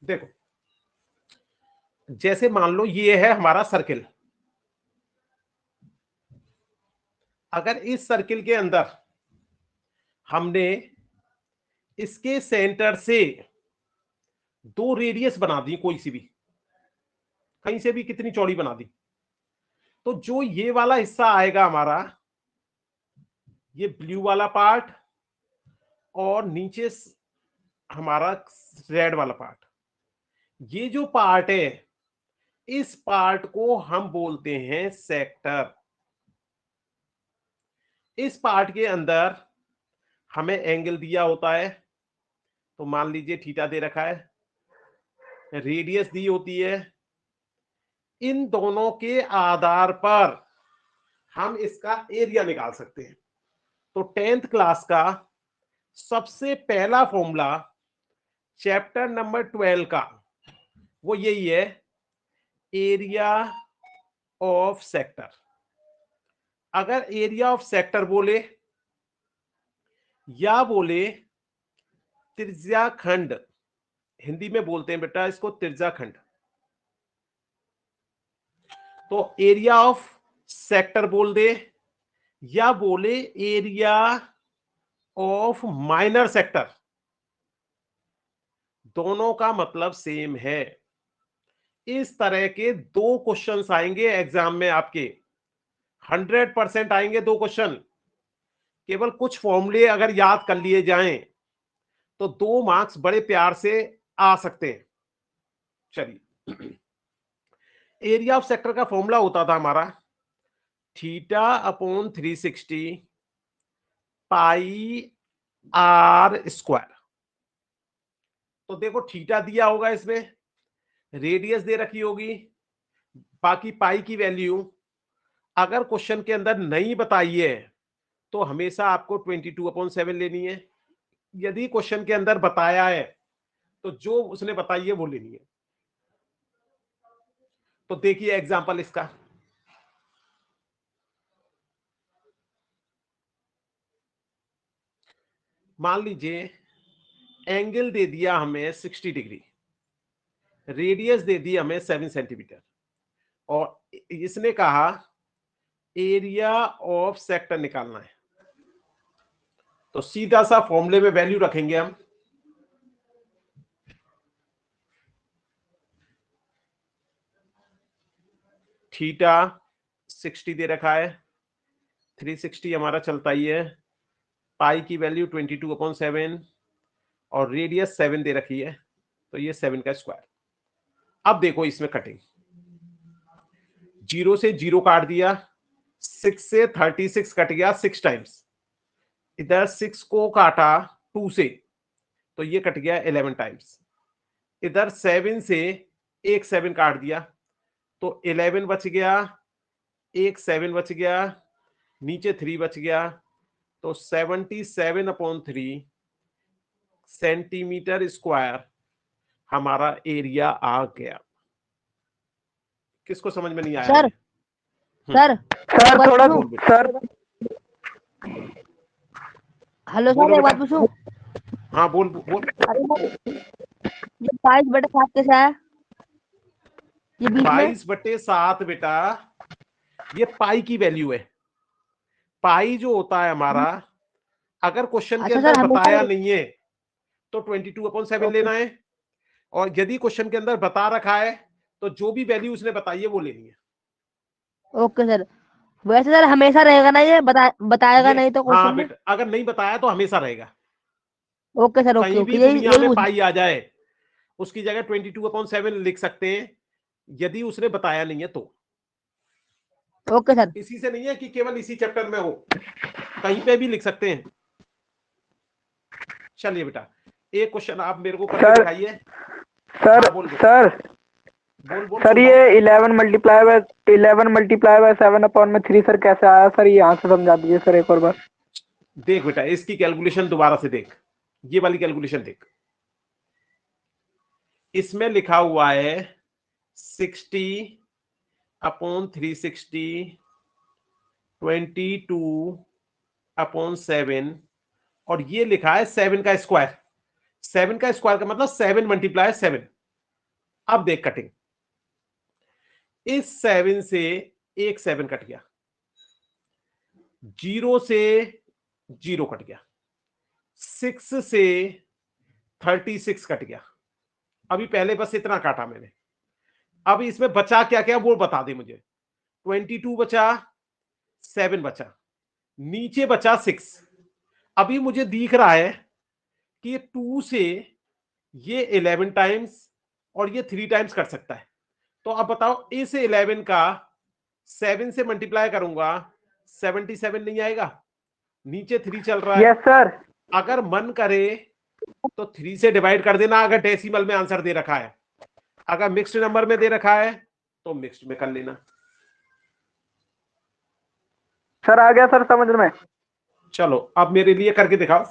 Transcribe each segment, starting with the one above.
देखो, जैसे मान लो ये है हमारा सर्किल, अगर इस सर्किल के अंदर हमने इसके सेंटर से दो रेडियस बना दी, कोई सी भी, कहीं से भी कितनी चौड़ी बना दी, तो जो ये वाला हिस्सा आएगा हमारा, ये ब्लू वाला पार्ट और नीचे हमारा रेड वाला पार्ट, ये जो पार्ट है इस पार्ट को हम बोलते हैं सेक्टर। इस पार्ट के अंदर हमें एंगल दिया होता है, तो मान लीजिए थीटा दे रखा है, रेडियस दी होती है। इन दोनों के आधार पर हम इसका एरिया निकाल सकते हैं। तो 10th क्लास का सबसे पहला फॉर्मूला चैप्टर नंबर 12 का वो यही है, एरिया ऑफ सेक्टर। अगर एरिया ऑफ सेक्टर बोले या बोले त्रिज्याखंड, हिंदी में बोलते हैं बेटा इसको त्रिज्याखंड, तो एरिया ऑफ सेक्टर बोल दे या बोले एरिया ऑफ माइनर सेक्टर, दोनों का मतलब सेम है। इस तरह के दो क्वेश्चंस आएंगे एग्जाम में आपके, 100% आएंगे दो क्वेश्चन। केवल कुछ फॉर्मूले अगर याद कर लिए जाएं तो 2 मार्क्स बड़े प्यार से आ सकते हैं। चलिए, एरिया ऑफ सेक्टर का फॉर्मूला होता था हमारा theta upon 360 pi r square. तो देखो थीटा दिया होगा, इसमें रेडियस दे रखी होगी, बाकी पाई की वैल्यू अगर क्वेश्चन के अंदर नहीं बताई है तो हमेशा आपको 22/7 लेनी है। यदि क्वेश्चन के अंदर बताया है तो जो उसने बताई है वो लेनी है। तो देखिए एग्जांपल इसका, मान लीजिए एंगल दे दिया हमें 60 डिग्री, रेडियस दे दी हमें 7 सेंटीमीटर, और इसने कहा एरिया ऑफ सेक्टर निकालना है। तो सीधा सा फॉर्मूले में वैल्यू रखेंगे हम, थीटा 60 दे रखा है, 360 हमारा चलता ही है, पाई की वैल्यू 22/7 और रेडियस 7 दे रखी है, तो ये 7 का स्क्वायर। अब देखो इसमें कटिंग, 0 से 0 काट दिया, 6 से 36 कट गया 6 टाइम्स, इधर 6 को काटा 2 से तो ये कट गया 11 टाइम्स, इधर 7 से एक 7 काट दिया तो 11 बच गया, एक 7 बच गया, नीचे 3 बच गया, तो 77/3 सेंटीमीटर स्क्वायर हमारा एरिया आ गया। किसको समझ में नहीं आया? सर सर सर थोड़ा सर, हेलो सर, एक बात पूछूं? हाँ बोल बोल। अरे ये 22/7 कैसा है? ये बीच में 22/7 बेटा ये पाई की वैल्यू है। पाई जो होता है हमारा, अगर क्वेश्चन के अच्छा अंदर सर, बताया नहीं है तो 22/7 लेना है, और यदि क्वेश्चन के अंदर बता रखा है तो जो भी वैल्यू उसने बताई है वो लेनी है। Okay sir. वैसे सर हमेशा रहेगा ना ये? बताएगा ये नहीं तो हाँ क्वेश्चन में? बेटा, अगर नहीं बताया तो हमेशा रहेगा। ओके सर, ओके कहीं ओके, भी यही दुनिया यही में पाई आ जाए उसकी जगह 22/7 लिख सकते हैं, यदि उसने बताया नहीं है तो। Okay sir. इसी से नहीं है कि केवल इसी चैप्टर में हो, कहीं पे भी लिख सकते हैं। चलिए बेटा, एक क्वेश्चन आप मेरे को करके दिखाइए। सर हाँ, बोल सर बोल बोल सर, ये 11 मल्टीप्लाई बाय 7/3 सर कैसे आया सर? ये यहाँ से समझा दीजिए सर एक और बार। देख बेटा, इसकी कैलकुलेशन दोबारा से देख, ये वाली कैलकुलेशन देख, इसमें लिखा हुआ है 60/360 22/7 और ये लिखा है 7 का स्क्वायर। 7 का स्क्वायर का मतलब 7 × 7। अब देख कटिंग, इस 7 से एक 7 कट गया, 0 से 0 कट गया, 6 से 36 कट गया। अभी पहले बस इतना काटा मैंने, अब इसमें बचा क्या क्या वो बता दे मुझे। 22 बचा, 7 बचा, नीचे बचा 6। अभी मुझे दिख रहा है कि 2 से ये 11 टाइम्स और ये 3 टाइम्स कर सकता है। तो अब बताओ, इस 11 का 7 से मल्टीप्लाई करूंगा 77 नहीं आएगा, नीचे 3 चल रहा है। Yes sir. अगर मन करे तो 3 से डिवाइड कर देना, अगर डेसिमल में आंसर दे रखा है। अगर मिक्स्ड नंबर में दे रखा है तो मिक्स्ड में कर लेना। सर आ गया सर समझ में। चलो अब मेरे लिए करके दिखाओ।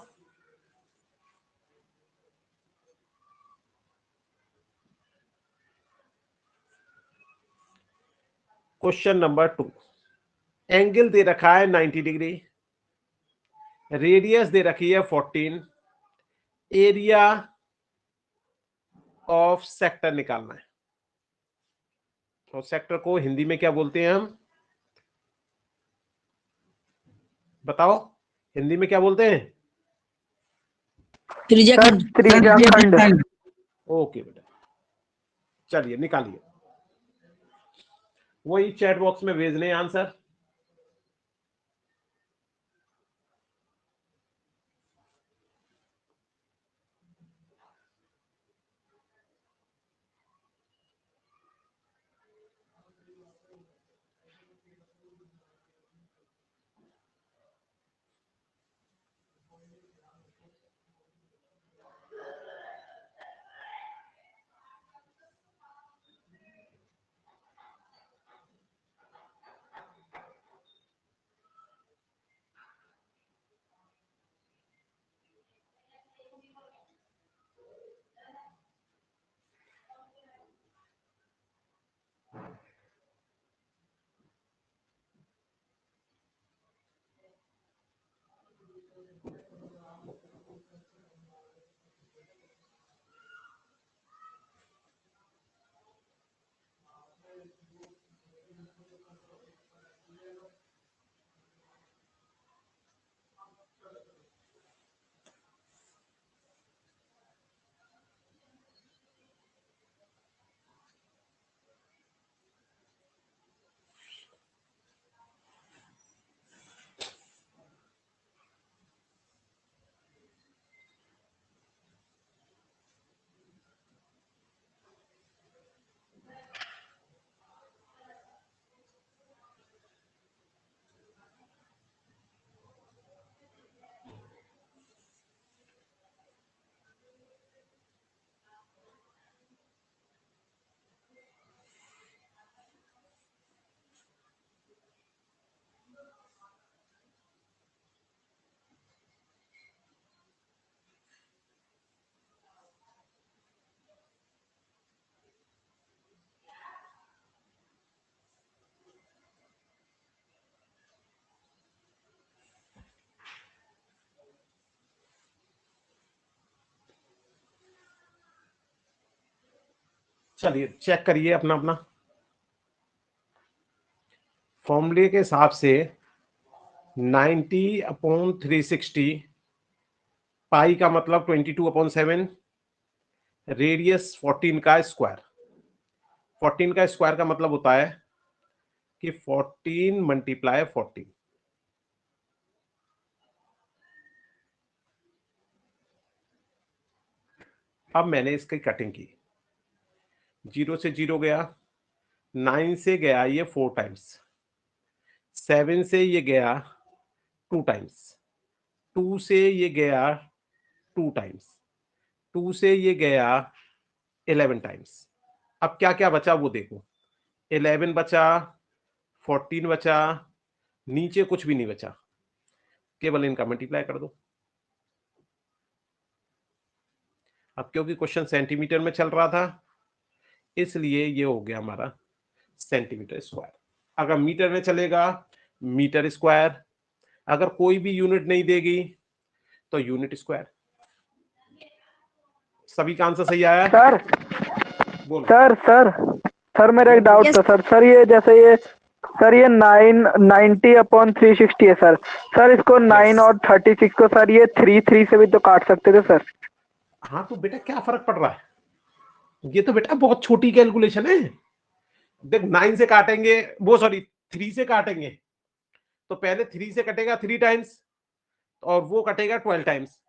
क्वेश्चन नंबर 2, एंगल दे रखा है 90 डिग्री, रेडियस दे रखी है 14, एरिया ऑफ सेक्टर निकालना है। तो सेक्टर को हिंदी में क्या बोलते हैं हम, बताओ हिंदी में क्या बोलते हैं? त्रिज्याखंड। त्रिज्याखंड। ओके बेटा, चलिए निकालिए, वही चैट बॉक्स में भेजने हैं आंसर। चलिए चेक करिए अपना अपना फॉर्मूले के हिसाब से 90/360, पाई का मतलब 22/7, रेडियस 14 का स्क्वायर। 14 का स्क्वायर का मतलब होता है कि 14 × 14। अब मैंने इसकी कटिंग की, 0 से 0 गया, 9 से गया ये 4 टाइम्स, 7 से ये गया 2 टाइम्स, 2 से ये गया 2 टाइम्स, 2 से ये गया 11 टाइम्स। अब क्या क्या बचा वो देखो, 11 बचा, 14 बचा, नीचे कुछ भी नहीं बचा, केवल इनका मल्टीप्लाई कर दो। अब क्योंकि क्वेश्चन सेंटीमीटर में चल रहा था इसलिए ये हो गया हमारा सेंटीमीटर स्क्वायर। अगर मीटर में चलेगा मीटर स्क्वायर, अगर कोई भी यूनिट नहीं देगी तो यूनिट स्क्वायर। सभी का आंसर सही आया सर बोलो। सर मेरा एक डाउट Yes. था सर ये जैसे ये सर ये 990/360 है सर इसको 9 और 36 को सर ये 3 से भी तो काट सकते थे सर। हाँ तो बेटा क्या फर्क पड़ रहा है, ये तो बेटा बहुत छोटी कैलकुलेशन है। देख 9 से काटेंगे, वो सॉरी 3 से काटेंगे, तो पहले 3 से कटेगा 3 टाइम्स, और वो कटेगा 12 टाइम्स,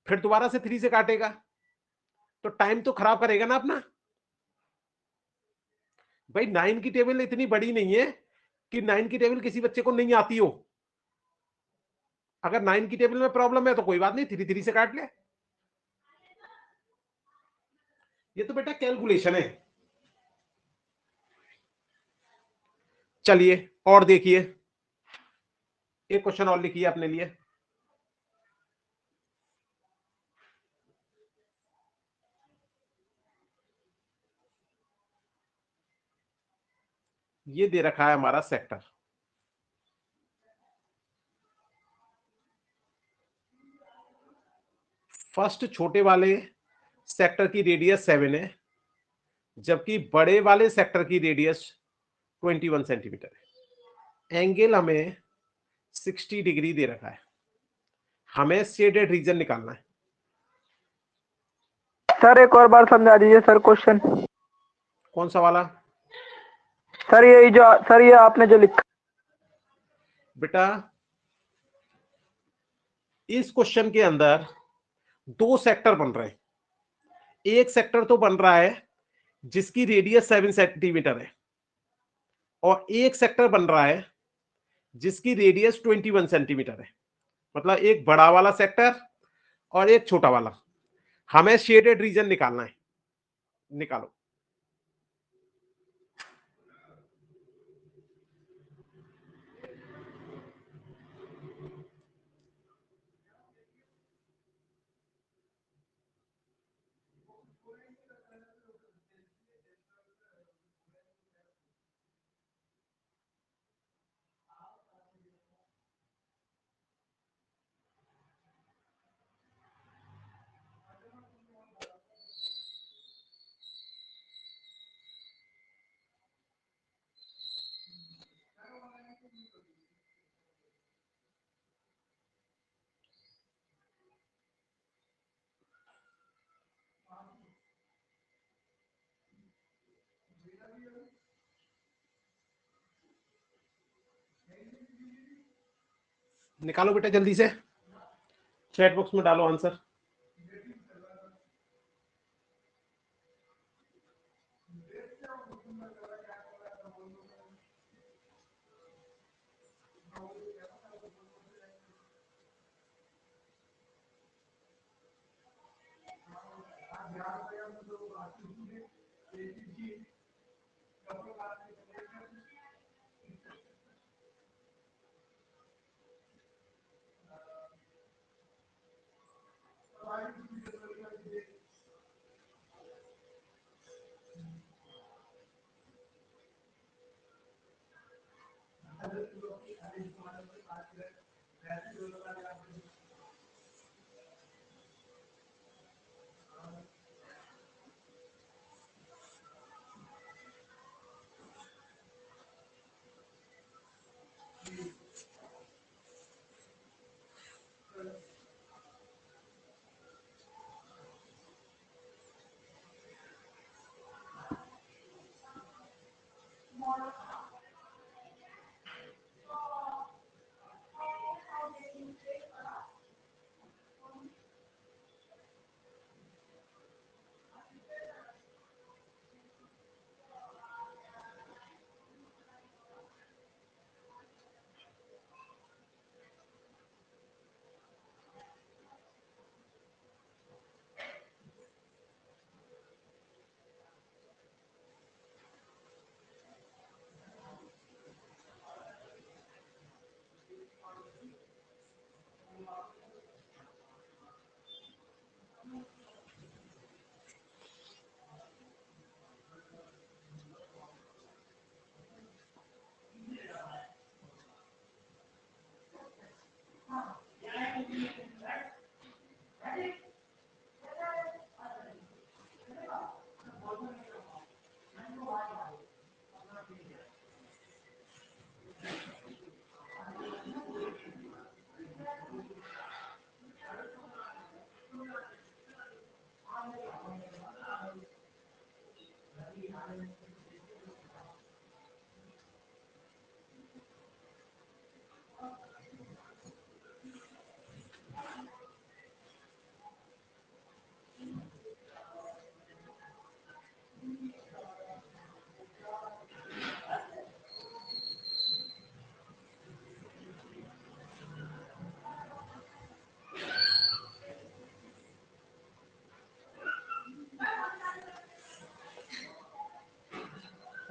फिर दोबारा से 3 से काटेगा, तो टाइम तो खराब करेगा ना अपना। भाई 9 की टेबल इतनी बड़ी नहीं है कि 9 की टेबल किसी बच्चे को नहीं आती हो। अगर 9 की टेबल में प्रॉब्लम है तो कोई बात नहीं, 3 से काट ले। ये तो बेटा कैलकुलेशन है। चलिए और देखिए, एक क्वेश्चन और लिखिए अपने लिए। ये दे रखा है हमारा सेक्टर, फर्स्ट छोटे वाले सेक्टर की रेडियस 7 है, जबकि बड़े वाले सेक्टर की रेडियस 21 सेंटीमीटर है। एंगल हमें 60 डिग्री दे रखा है, हमें शेडेड रीजन निकालना है। सर एक और बार समझा दीजिए सर क्वेश्चन। कौन सा वाला? सर ये आपने जो लिखा बेटा इस क्वेश्चन के अंदर दो सेक्टर बन रहे हैं। एक सेक्टर तो बन रहा है जिसकी रेडियस 7 सेंटीमीटर है, और एक सेक्टर बन रहा है जिसकी रेडियस 21 सेंटीमीटर है। मतलब एक बड़ा वाला सेक्टर और एक छोटा वाला। हमें शेडेड रीजन निकालना है, निकालो। निकालो बेटा जल्दी से, चैट बॉक्स में डालो आंसर।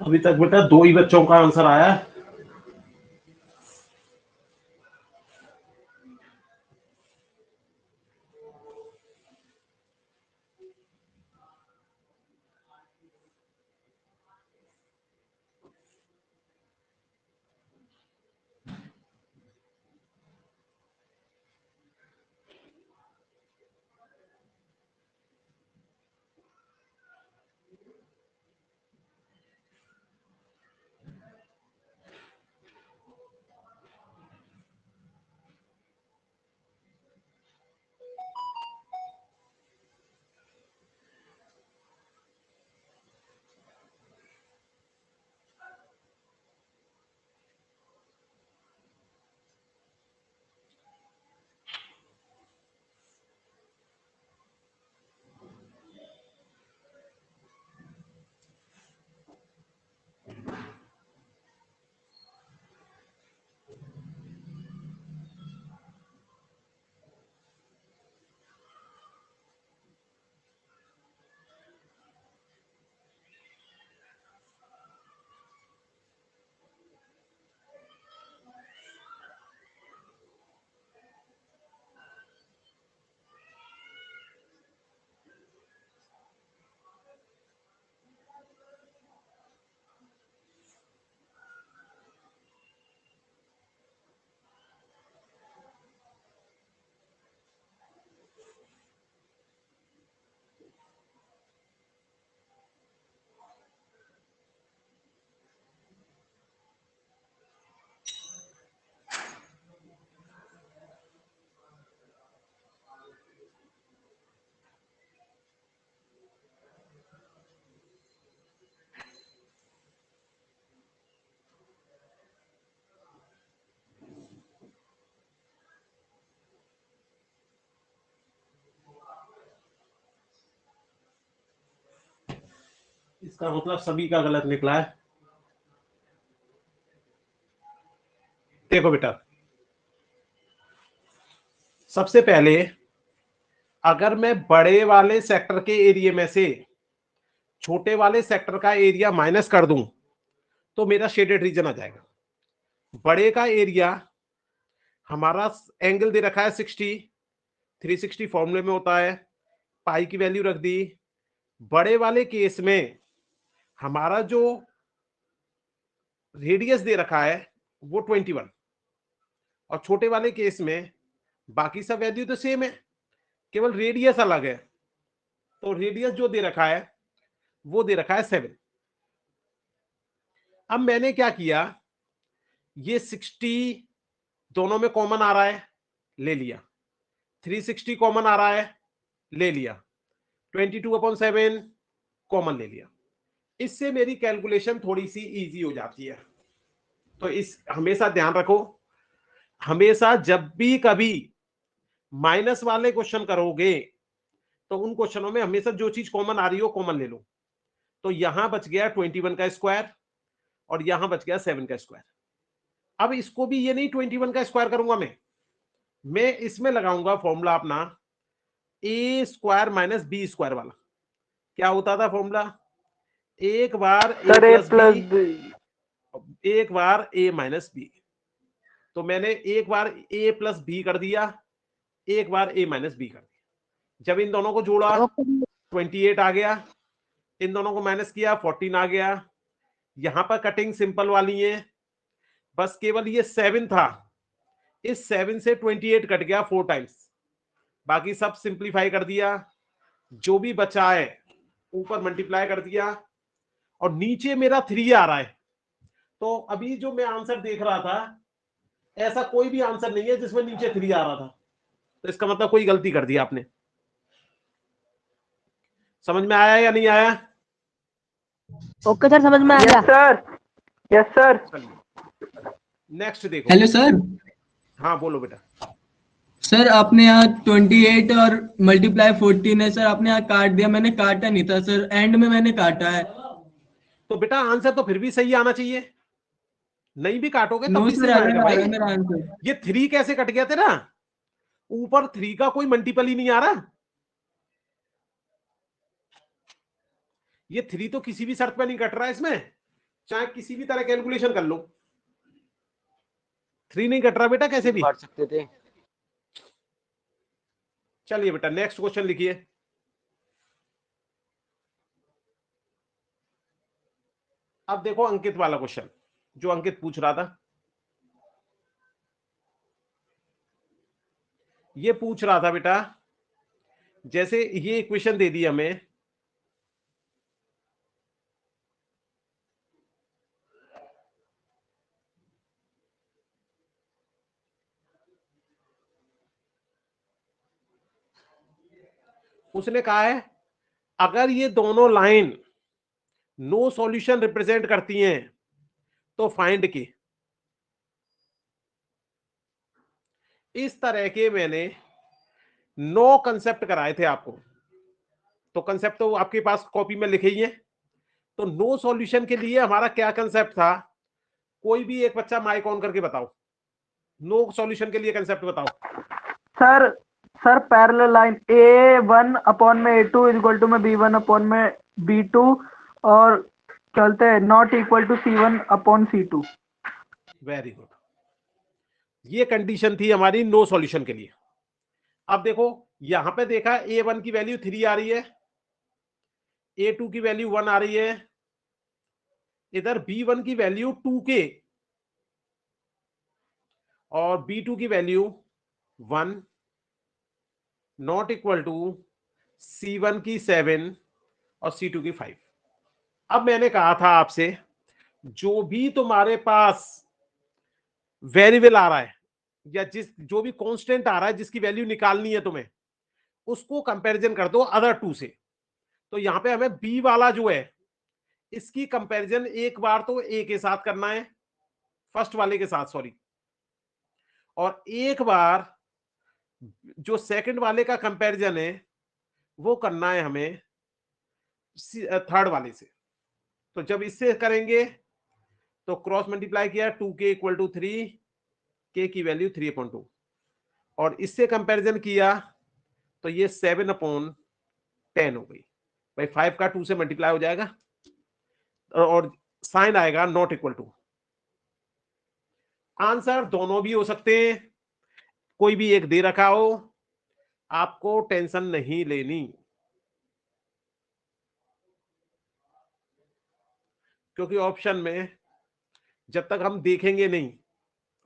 अभी तक बेटा 2 ही बच्चों का आंसर आया है। इसका मतलब सभी का गलत निकला है। देखो बेटा, सबसे पहले अगर मैं बड़े वाले सेक्टर के एरिया में से छोटे वाले सेक्टर का एरिया माइनस कर दूं तो मेरा शेडेड रीजन आ जाएगा। बड़े का एरिया हमारा एंगल दे रखा है 60, 360 फॉर्मूले में होता है, पाई की वैल्यू रख दी। बड़े वाले केस में हमारा जो रेडियस दे रखा है वो 21, और छोटे वाले केस में बाकी सब वैल्यू तो सेम है, केवल रेडियस अलग है। तो रेडियस जो दे रखा है वो दे रखा है 7। अब मैंने क्या किया, ये 60 दोनों में कॉमन आ रहा है, ले लिया। 360 कॉमन आ रहा है, ले लिया। 22/7 कॉमन ले लिया। इससे मेरी कैलकुलेशन थोड़ी सी इजी हो जाती है। तो इस हमेशा ध्यान रखो, हमेशा जब भी कभी माइनस वाले क्वेश्चन करोगे तो उन क्वेश्चनों में हमेशा जो चीज कॉमन आ रही हो कॉमन ले लो। तो यहां बच गया 21 का स्क्वायर और यहां बच गया 7 का स्क्वायर। अब इसको भी ये नहीं 21 का स्क्वायर करूंगा मैं इसमें लगाऊंगा फॉर्मूला अपना ए स्क्वायर माइनस बी स्क्वायर वाला। क्या होता था फॉर्मूला? एक बार ए प्लस बी, एक बार ए माइनस बी। तो मैंने एक बार ए प्लस बी कर दिया, एक बार ए माइनस बी कर दिया। जब इन दोनों को जोड़ा 28 आ गया, इन दोनों को माइनस किया 14 आ गया। यहां पर कटिंग सिंपल वाली है, बस केवल ये 7 था, इस 7 से 28 कट गया 4 टाइम्स। बाकी सब सिंप्लीफाई कर दिया, जो भी बचा है ऊपर मल्टीप्लाई कर दिया, और नीचे मेरा 3 आ रहा है। तो अभी जो मैं आंसर देख रहा था, ऐसा कोई भी आंसर नहीं है जिसमें नीचे 3 आ रहा था। तो इसका मतलब कोई गलती कर दी आपने। समझ में आया या नहीं आया? ओके सर, समझ में आ गया। Yes sir, yes sir. चलिए नेक्स्ट देखो। Hello sir. हाँ बोलो बेटा। सर आपने यहाँ 28 और मल्टीप्लाई 14 है सर, आपने यहाँ काट दिया, मैंने काटा नहीं था सर, एंड में मैंने काटा है। तो बेटा आंसर तो फिर भी सही आना चाहिए, नहीं भी काटोगे तब नो भी सर, सही आएगा आ रहा है भाई। मेरा आंसर। ये 3 कैसे कट गया तेरा? ऊपर 3 का कोई मल्टीपल ही नहीं आ रहा। ये 3 तो किसी भी शर्त पे नहीं कट रहा है इसमें। चाहे किसी भी तरह कैलकुलेशन कर लो, 3 नहीं कट रहा बेटा कैसे भी। कर सकते थे। चलिए बेटा नेक्स्ट क्वेश्चन लिखिए। अब देखो अंकित वाला क्वेश्चन जो अंकित पूछ रहा था। ये पूछ रहा था बेटा, जैसे ये इक्वेशन दे दी हमें, उसने कहा है अगर ये दोनों लाइन नो सॉल्यूशन रिप्रेजेंट करती हैं तो फाइंड की। इस तरह के मैंने 9 कंसेप्ट कराए थे आपको, तो कंसेप्ट तो आपके पास कॉपी में लिखे ही है। तो नो सॉल्यूशन के लिए हमारा क्या कंसेप्ट था, कोई भी एक बच्चा माइक ऑन करके बताओ, नो सॉल्यूशन के लिए कंसेप्ट बताओ। Sir parallel line A1 upon में A2 इज इक्वल टू में B1 अपॉन में B2 और चलते हैं not equal to C1 upon C2। Very good, ये कंडीशन थी हमारी नो सॉल्यूशन के लिए। अब देखो यहां पे देखा A1 की वैल्यू 3 आ रही है, A2 की वैल्यू 1 आ रही है, इधर B1 की वैल्यू 2K और B2 की value 1, not equal to C1 की 7 और C2 की 5। अब मैंने कहा था आपसे जो भी तुम्हारे पास वेरिएबल आ रहा है या जो भी कांस्टेंट आ रहा है जिसकी वैल्यू निकालनी है तुम्हें, उसको कंपैरिजन कर दो अदर टू से। तो यहां पे हमें बी वाला जो है इसकी कंपैरिजन एक बार तो ए के साथ करना है, फर्स्ट वाले के साथ सॉरी, और एक बार जो सेकंड वाले का कंपैरिजन है वो करना है हमें थर्ड वाले से। तो जब इससे करेंगे तो क्रॉस मल्टीप्लाई किया 2k इक्वल टू 3, k की वैल्यू 3/2, और इससे कंपैरिजन किया तो ये 7/10 हो गई भाई। 5 का 2 से मल्टीप्लाई हो जाएगा और साइन आएगा नॉट इक्वल टू। आंसर दोनों भी हो सकते हैं, कोई भी एक दे रखा हो, आपको टेंशन नहीं लेनी, क्योंकि ऑप्शन में जब तक हम देखेंगे नहीं,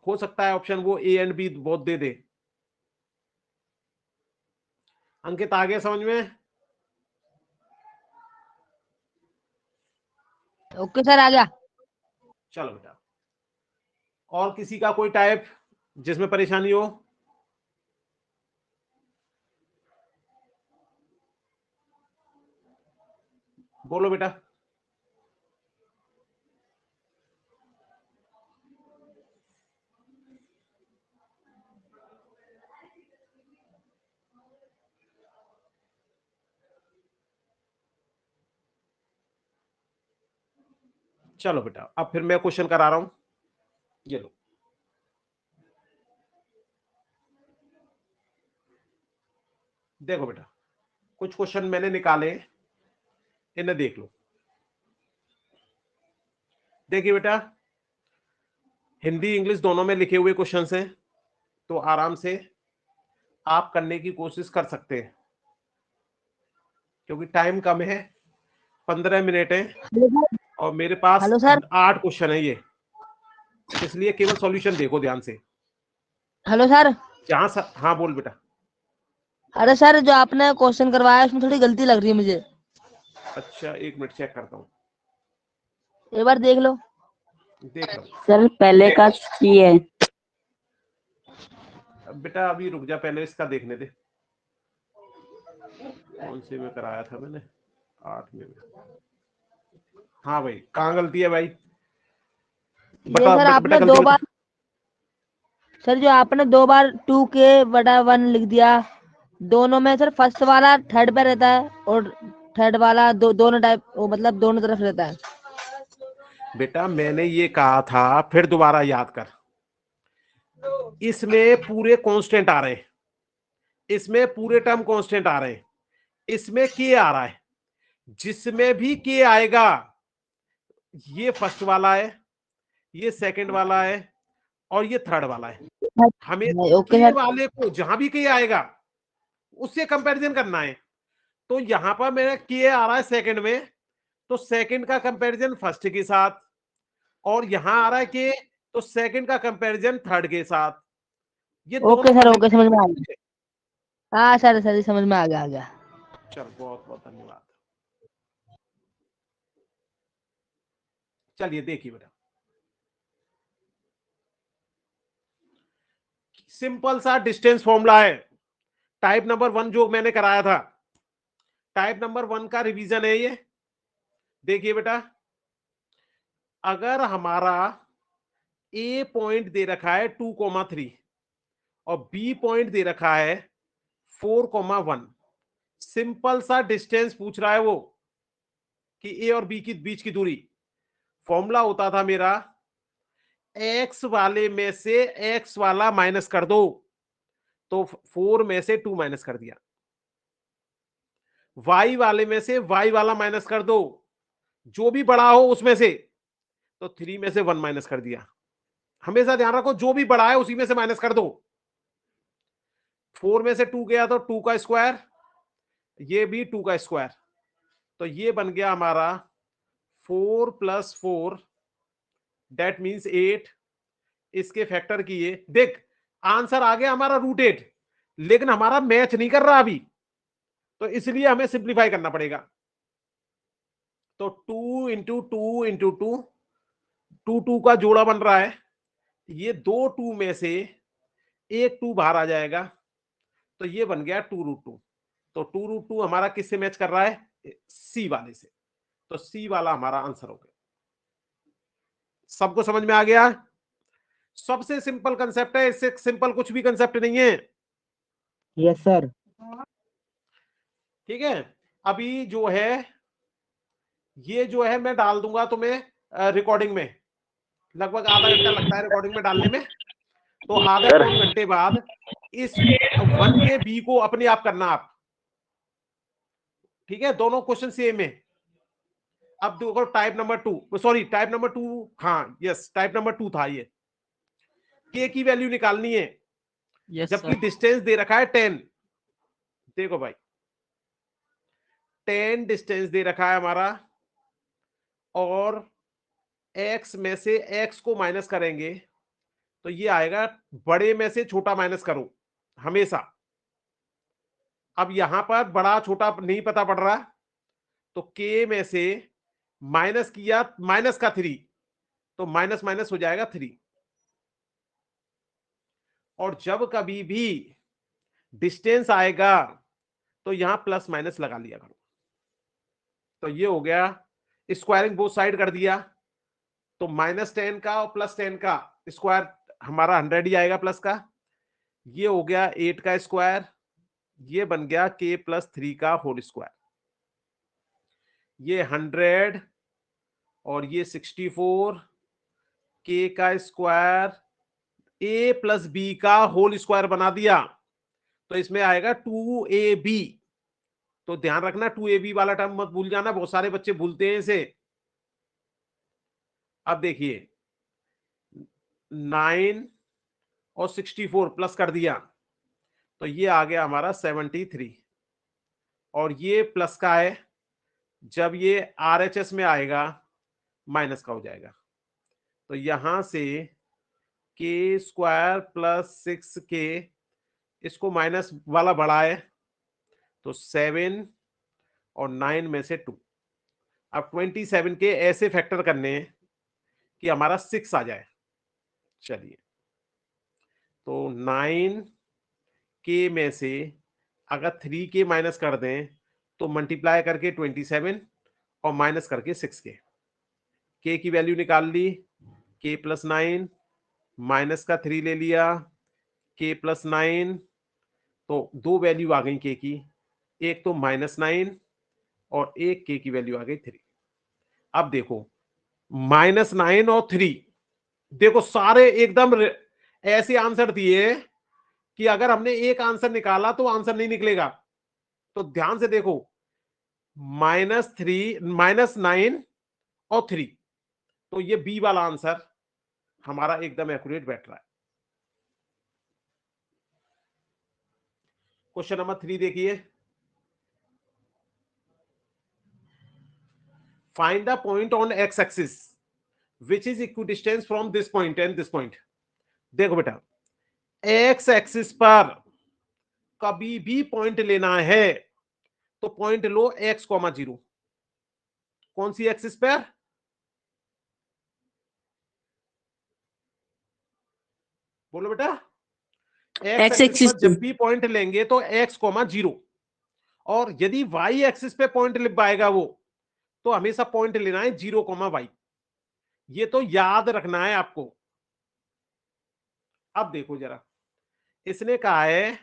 हो सकता है ऑप्शन वो ए एंड बी बोथ दे दे। अंकित आ गया समझ में? ओके सर आ गया। चलो बेटा, और किसी का कोई टाइप जिसमें परेशानी हो? बोलो बेटा। चलो बेटा, अब फिर मैं क्वेश्चन करा रहा हूं, ये लो। देखो बेटा, कुछ क्वेश्चन मैंने निकाले, इन्हें देख लो। देखिए बेटा, हिंदी इंग्लिश दोनों में लिखे हुए क्वेश्चंस हैं, तो आराम से आप करने की कोशिश कर सकते हैं, क्योंकि टाइम कम है, 15 मिनट है और मेरे पास हेलो सर। 8 क्वेश्चन है ये, इसलिए केवल सॉल्यूशन देखो ध्यान से। Hello sir. जहां हाँ बोल बेटा। अरे सर जो आपने क्वेश्चन करवाया उसमें थोड़ी गलती लग रही है मुझे। अच्छा एक मिनट चेक करता हूँ, एक बार देख लो। देख रहा हूँ। सर पहले का सी है। बेटा अभी रुक जा, पहले इसका देखने दे, कौन से में कराया था मैंने, 8 में। हाँ भाई कहाँ गलती है भाई, ये बता सर आपने बेटा दो गलती बार, बता। सर जो आपने 2 बार 2k/1 लिख दिया, दोनों में सर फर्स्ट वाला थर्ड पे रहता है और थर्ड वाला दोनों टाइप वो मतलब दोनों तरफ रहता है। बेटा मैंने ये कहा था, फिर दोबारा याद कर, इसमें पूरे कांस्टेंट आ रहे हैं, इसमें पूरे टर्म कांस्टेंट आ रहे हैं, इसमें के आ रहा है, जिसमें भी के आएगा ये फर्स्ट वाला है, ये सेकंड वाला है और ये थर्ड वाला है। हमें ओके के सर। वाले को जहां भी के आएगा उससे कंपैरिजन करना है। तो यहां पर मेरा के आ रहा है सेकंड में, तो सेकंड का कंपैरिजन फर्स्ट के साथ, और यहां आ रहा है के, तो सेकंड का कंपैरिजन थर्ड के साथ। ये ओके दोनों सर, मजे ओके, समझ में आ ठीक गया। है? हाँ सर, सर समझ में आ गया। चल, बहुत बहुत धन्यवाद। चलिए देखिए बेटा, सिंपल सा डिस्टेंस फॉर्मूला है, टाइप नंबर 1 जो मैंने कराया था, टाइप नंबर 1 का रिवीजन है ये। देखिए बेटा, अगर हमारा ए पॉइंट दे रखा है 2,3 और बी पॉइंट दे रखा है 4,1, सिंपल सा डिस्टेंस पूछ रहा है वो कि ए और बी की बीच की दूरी। फॉर्मूला होता था मेरा, एक्स वाले में से एक्स वाला माइनस कर दो, तो 4 में से 2 माइनस कर दिया, वाई वाले में से वाई वाला माइनस कर दो, जो भी बड़ा हो उसमें से, तो 3 में से 1 माइनस कर दिया। हमेशा ध्यान रखो, जो भी बड़ा है उसी में से माइनस कर दो। 4 में से 2 गया तो 2 का स्क्वायर, ये भी 2 का स्क्वायर, तो ये बन गया हमारा 4 + 4 दैट मींस 8। इसके फैक्टर किए, देख आंसर आ गया हमारा √8, लेकिन हमारा मैच नहीं कर रहा अभी, तो इसलिए हमें सिंप्लीफाई करना पड़ेगा। तो 2 × 2 × 2, 2 का जोड़ा बन रहा है, ये 2 2 में से एक 2 बाहर आ जाएगा, तो ये बन गया 2√2। तो 2√2 हमारा किससे मैच कर रहा है? सी वाले से, तो सी वाला हमारा आंसर हो गया। सबको समझ में आ गया? सबसे सिंपल कंसेप्ट है, इससे सिंपल कुछ भी कंसेप्ट नहीं है। Yes sir. ठीक है, अभी जो है ये जो है मैं डाल दूंगा तुम्हें रिकॉर्डिंग में, लगभग आधा घंटा लगता है रिकॉर्डिंग में डालने में, तो आधे पौन घंटे बाद इस 1 के बी को अपने आप करना आप। ठीक है, दोनों क्वेश्चन सेम है। अब देखो type number 2, sorry type number 2, हाँ यस टाइप नंबर 2 था ये। के की वैल्यू निकालनी है, जबकि डिस्टेंस दे रखा है 10। देखो भाई 10 डिस्टेंस दे रखा है हमारा, और x में से x को माइनस करेंगे तो ये आएगा, बड़े में से छोटा माइनस करो हमेशा। अब यहां पर बड़ा छोटा नहीं पता पड़ रहा, तो k में से माइनस किया, माइनस का 3, तो माइनस माइनस हो जाएगा 3। और जब कभी भी डिस्टेंस आएगा तो यहां प्लस माइनस लगा लिया करो। तो ये हो गया, स्क्वायरिंग बोथ साइड कर दिया, तो -10 का और +10 का स्क्वायर हमारा 100 ही आएगा प्लस का। ये हो गया 8 का स्क्वायर, ये बन गया k + 3 का होल स्क्वायर। ये 100 और ये 64, k का स्क्वायर a + b का होल स्क्वायर बना दिया, तो इसमें आएगा 2ab। तो ध्यान रखना 2ab वाला टर्म मत भूल जाना, बहुत सारे बच्चे भूलते हैं इसे। अब देखिए 9 और 64 प्लस कर दिया, तो ये आ गया हमारा 73, और ये प्लस का है, जब ये RHS में आएगा माइनस का हो जाएगा। तो यहां से k² + 6k, इसको माइनस वाला बड़ा है, तो 7 और 9 में से 2। अब 27 के ऐसे फैक्टर करने हैं कि हमारा 6 आ जाए। चलिए, तो 9k में से अगर 3k माइनस कर दें तो मल्टीप्लाई करके 27 और माइनस करके 6k, k की वैल्यू निकाल ली, k + 9 माइनस का 3 ले लिया, k + 9, तो दो वैल्यू आ गई k की, एक तो -9 और एक k की वैल्यू आ गई 3। अब देखो -9 और 3, देखो सारे एकदम ऐसे आंसर दिए कि अगर हमने एक आंसर निकाला तो आंसर नहीं निकलेगा। तो ध्यान से देखो, -3, -9 और 3, तो ये बी वाला आंसर हमारा एकदम एक्यूरेट बैठ रहा है। क्वेश्चन नंबर 3 देखिए, find the point on x axis which is equidistance from this point and this point. देखो बेटा, एक्स एक्सिस पर कभी भी पॉइंट लेना है तो पॉइंट लो एक्स कॉमा 0। कौन सी एक्सिस पर? बोलो बेटा। एक्स एक्सिस पर जब भी पॉइंट लेंगे तो एक्स कॉमा 0, और यदि वाई एक्सिस पे पॉइंट लिख पाएगा वो, तो हमेशा पॉइंट लेना है 0 कॉमा वाई। ये तो याद रखना है आपको। अब देखो जरा, इसने कहा है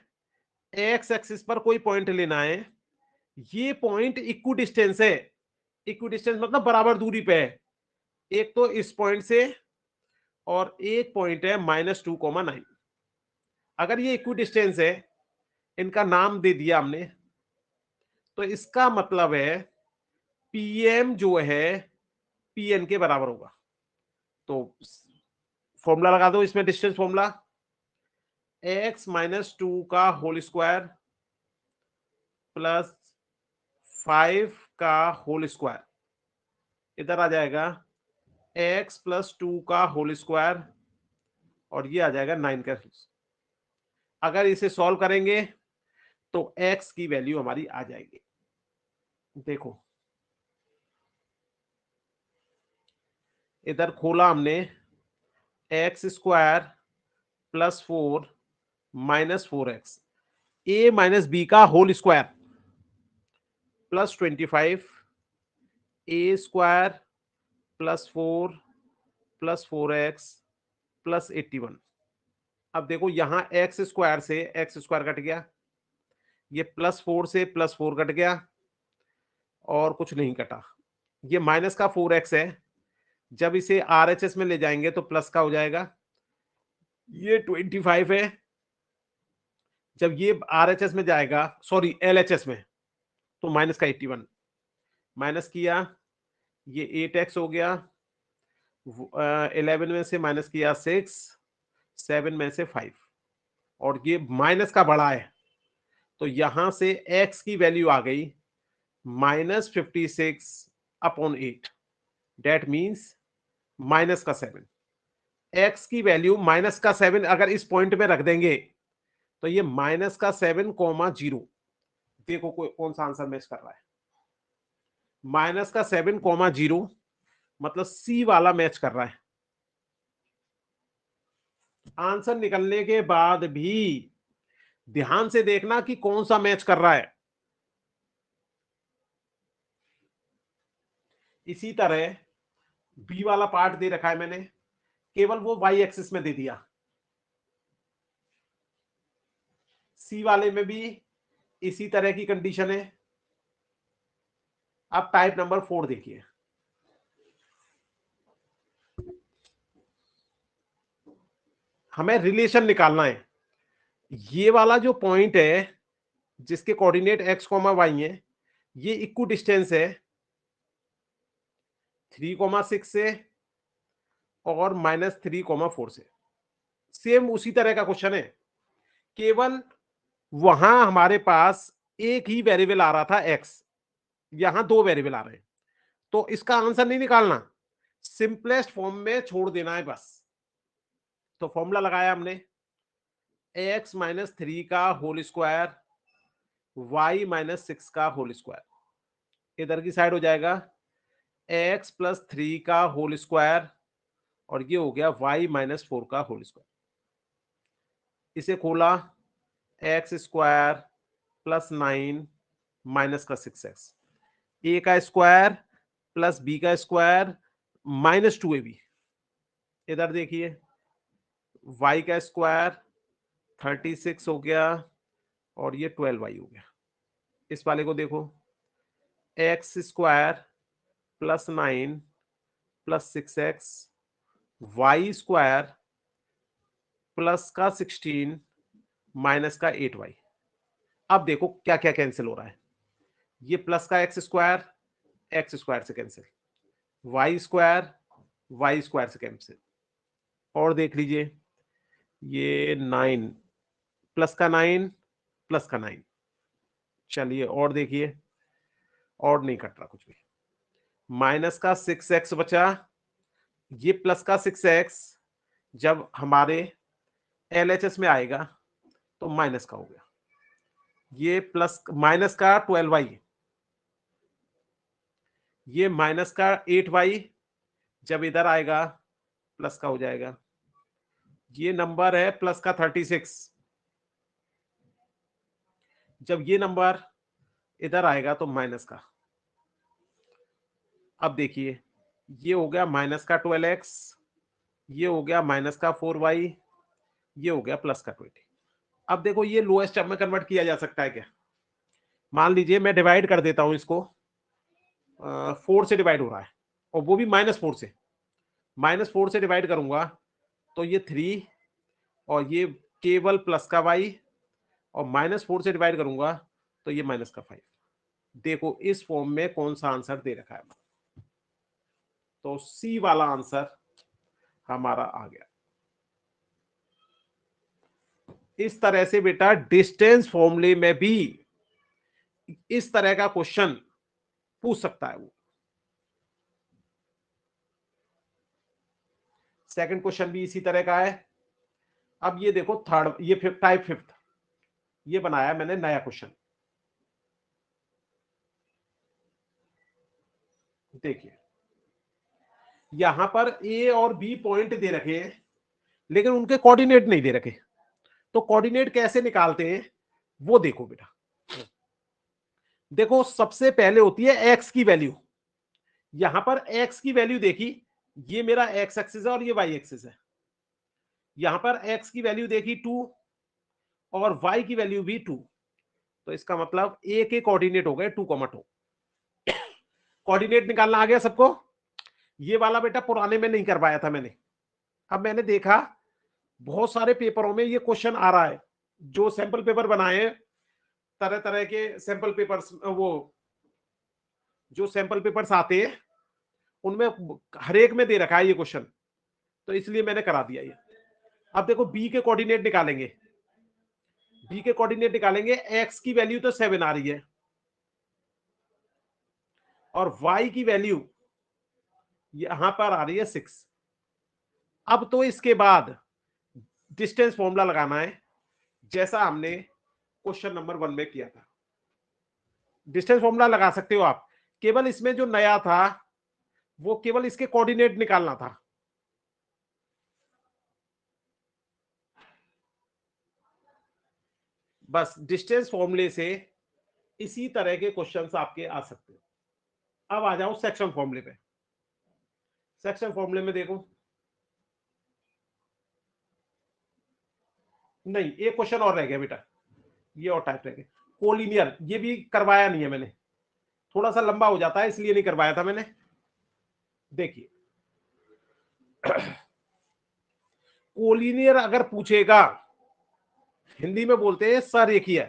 एक्स एक्सिस पर कोई पॉइंट लेना है, ये पॉइंट इक्विडिस्टेंस है। इक्विडिस्टेंस मतलब बराबर दूरी पे है, एक तो इस पॉइंट से और एक पॉइंट है -2,9। अगर ये इक्विडिस्टेंस है, इनका नाम दे दिया हमने, तो इसका मतलब है पीएम जो है पीएन के बराबर होगा। तो फॉर्मूला लगा दो इसमें, डिस्टेंस फॉर्मूला, x -2 का होल स्क्वायर प्लस 5 का होल स्क्वायर, इधर आ जाएगा x + 2 का होल स्क्वायर, और ये आ जाएगा 9 का। अगर इसे सॉल्व करेंगे तो x की वैल्यू हमारी आ जाएगी। देखो इधर खोला हमने x² + 4 - 4x, a - b का whole square plus 25 a² + 4 + 4x + 81। अब देखो यहां x² से x² कट गया, ये +4 से +4 कट गया, और कुछ नहीं कटा। ये माइनस का 4x है, जब इसे RHS में ले जाएंगे तो प्लस का हो जाएगा। ये 25 है, जब ये RHS में जाएगा, सॉरी LHS में, तो माइनस का 81। माइनस किया, ये 8x हो गया, 11 में से माइनस किया 6, 7 में से 5, और ये माइनस का बड़ा है, तो यहां से x की वैल्यू आ गई -56/8। That means -7। x की वैल्यू -7 अगर इस पॉइंट में रख देंगे तो ये -7,0। देखो कौन सा आंसर मैच कर रहा है। -7,0 मतलब सी वाला मैच कर रहा है। आंसर निकलने के बाद भी ध्यान से देखना कि कौन सा मैच कर रहा है। इसी तरह बी वाला पार्ट दे रखा है मैंने, केवल वो वाई एक्सिस में दे दिया। सी वाले में भी इसी तरह की कंडीशन है। अब टाइप नंबर 4 देखिए, हमें रिलेशन निकालना है। ये वाला जो पॉइंट है जिसके कोऑर्डिनेट x, y है, ये इक्वल डिस्टेंस है 3,6 से और -3,4 से। सेम उसी तरह का क्वेश्चन है, केवल वहां हमारे पास एक ही वेरिएबल आ रहा था x, यहां 2 वेरिएबल आ रहे हैं, तो इसका आंसर नहीं निकालना, सिंपलेस्ट फॉर्म में छोड़ देना है बस। तो फॉर्मूला लगाया हमने, x -3 का होल स्क्वायर y -6 का होल स्क्वायर, इधर की साइड हो जाएगा x + 3 का होल स्क्वायर, और ये हो गया y -4 का होल स्क्वायर। इसे खोला, x² + 9 माइनस का 6x, a का स्क्वायर प्लस b का स्क्वायर -2ab। इधर देखिए y का स्क्वायर 36 हो गया, और ये 12y हो गया। इस वाले को देखो, x² + 9 + 6x, y² प्लस का 16 माइनस का 8y। अब देखो क्या क्या कैंसिल हो रहा है, ये प्लस का x² से कैंसिल, y² वाई स्क्वायर से कैंसिल। और देख लीजिए ये 9 प्लस का 9 प्लस का 9। चलिए और देखिए, और नहीं कट रहा कुछ भी। माइनस का 6x बचा, ये प्लस का 6x जब हमारे LHS में आएगा तो माइनस का हो गया। ये प्लस माइनस का 12y, ये माइनस का 8y जब इधर आएगा प्लस का हो जाएगा। ये नंबर है प्लस का 36, जब ये नंबर इधर आएगा तो माइनस का। अब देखिए ये हो गया माइनस का 12x, ये हो गया माइनस का 4y, ये हो गया प्लस का 20। अब देखो ये लोएस्ट टर्म में कन्वर्ट किया जा सकता है क्या? मान लीजिए मैं डिवाइड कर देता हूं इसको, 4 से डिवाइड हो रहा है और वो भी -4 से। -4 से डिवाइड करूंगा तो ये 3 और ये केवल प्लस का y, और -4 से डिवाइड करूंगा तो ये माइनस का 5। देखो इस फॉर्म में कौन सा आंसर दे रखा है, तो सी वाला आंसर हमारा आ गया। इस तरह से बेटा डिस्टेंस फॉर्मूले में भी इस तरह का क्वेश्चन पूछ सकता है वो। सेकंड क्वेश्चन भी इसी तरह का है। अब ये देखो थर्ड, ये टाइप 5th, ये बनाया मैंने नया क्वेश्चन। देखिए यहां पर ए और बी पॉइंट दे रखे हैं लेकिन उनके कोऑर्डिनेट नहीं दे रखे, तो कोऑर्डिनेट कैसे निकालते हैं वो देखो बेटा। देखो सबसे पहले होती है एक्स की वैल्यू। यहां पर एक्स की वैल्यू देखी, ये मेरा एक्स एक्सिस है और ये वाई एक्सिस है। यहां पर एक्स की वैल्यू देखी 2 और वाई की वैल्यू भी 2, तो इसका मतलब ए के कोऑर्डिनेट हो गए 2,2। कोऑर्डिनेट निकालना आ गया सबको? ये वाला बेटा पुराने में नहीं करवाया था मैंने, अब मैंने देखा बहुत सारे पेपरों में ये क्वेश्चन आ रहा है। जो सैंपल पेपर बनाए तरह तरह के सैंपल पेपर्स, वो जो सैंपल पेपर्स आते हैं उनमें हर एक में दे रखा है ये क्वेश्चन, तो इसलिए मैंने करा दिया ये। अब देखो बी के कोऑर्डिनेट निकालेंगे, बी के कोऑर्डिनेट निकालेंगे। एक्स की वैल्यू तो 7 आ रही है और वाई की वैल्यू यहां पर आ रही है 6। अब तो इसके बाद डिस्टेंस फॉर्मूला लगाना है जैसा हमने क्वेश्चन नंबर 1 में किया था। डिस्टेंस फॉर्मूला लगा सकते हो आप, केवल इसमें जो नया था वो केवल इसके कोऑर्डिनेट निकालना था। बस डिस्टेंस फॉर्मूले से इसी तरह के क्वेश्चंस आपके आ सकते हैं। अब आ जाओ सेक्शन फॉर्मूले पे। सेक्शन फॉर्मूले में देखो, नहीं एक क्वेश्चन और रह गया बेटा, ये और टाइप रह गया कोलिनियर, ये भी करवाया नहीं है मैंने, थोड़ा सा लंबा हो जाता है इसलिए नहीं करवाया था मैंने। देखिए कोलिनियर अगर पूछेगा, हिंदी में बोलते हैं सरेखीय,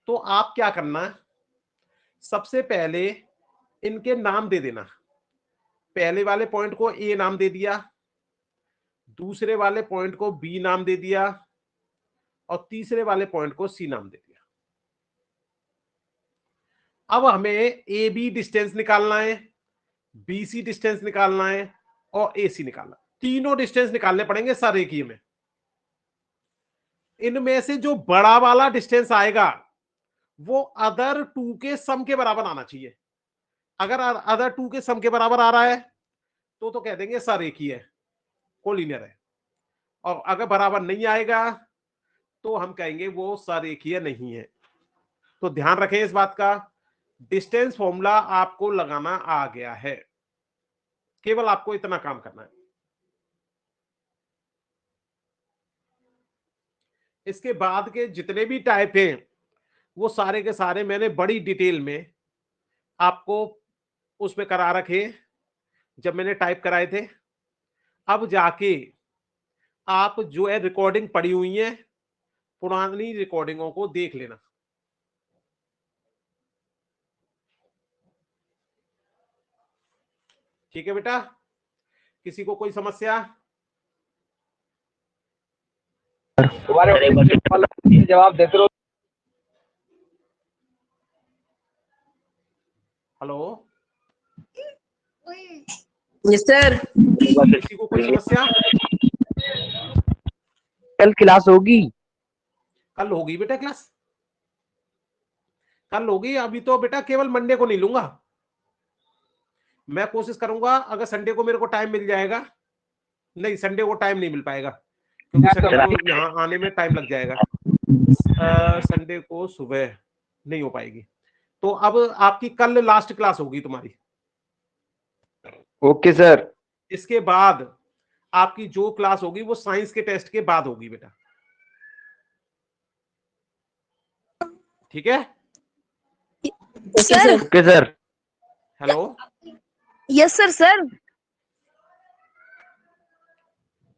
तो आप क्या करना, सबसे पहले इनके नाम दे देना। पहले वाले पॉइंट को ए नाम दे दिया, दूसरे वाले पॉइंट को बी नाम दे दिया और तीसरे वाले पॉइंट को सी नाम दे दिया। अब हमें ए बी डिस्टेंस निकालना है, बी सी डिस्टेंस निकालना है और ए सी निकालना, तीनों डिस्टेंस निकालने पड़ेंगे सरेखीय में। इनमें से जो बड़ा वाला डिस्टेंस आएगा वो अदर 2 के सम के बराबर आना चाहिए। अगर अदर 2 के सम के बराबर आ रहा है तो कह देंगे सरेखीय है, कोलिनियर है, और अगर बराबर नहीं आएगा तो हम कहेंगे वो सरेखीय नहीं है। तो ध्यान रखें इस बात का, डिस्टेंस फॉर्मूला आपको लगाना आ गया है, केवल आपको इतना काम करना है। इसके बाद के जितने भी टाइप हैं वो सारे के सारे मैंने बड़ी डिटेल में आपको उसमें करा रखे जब मैंने टाइप कराए थे। अब जाके आप जो है रिकॉर्डिंग पड़ी हुई है, पुरानी रिकॉर्डिंगों को देख लेना। ठीक है बेटा, किसी को कोई समस्या? जवाब देते रहो। Hello, yes sir. किसी को कोई समस्या? कल क्लास होगी? कल होगी बेटा क्लास, कल होगी। अभी तो बेटा केवल मंडे को नहीं लूंगा, मैं कोशिश करूंगा अगर संडे को मेरे को टाइम मिल जाएगा। नहीं, संडे को टाइम नहीं मिल पाएगा क्योंकि संडे को यहाँ आने में टाइम लग जाएगा। संडे को सुबह नहीं हो पाएगी, तो अब आपकी कल लास्ट क्लास होगी तुम्हारी। Okay sir. इसके बाद आपकी जो क्लास होगी वो साइंस के टेस्ट के बाद होगी बेटा, ठीक है? Sir. Okay sir. Hello, yes sir. Sir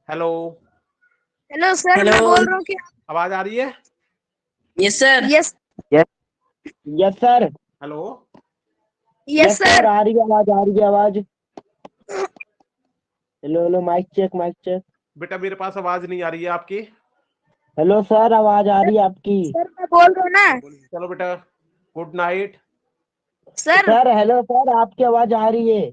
hello, hello sir, मैं बोल रहा हूँ कि आवाज आ रही है? Yes sir. Yes yes sir. Hello, yes sir. आ रही है आवाज, आ रही है आवाज। Hello hello, mic check, mic check. बेटा मेरे पास आवाज नहीं आ रही है आपकी। हेलो सर, आवाज आ रही है आपकी। सर मैं बोल रहा हूँ ना। चलो बेटा, good night. Sir sir hello sir, आपकी आवाज आ रही है।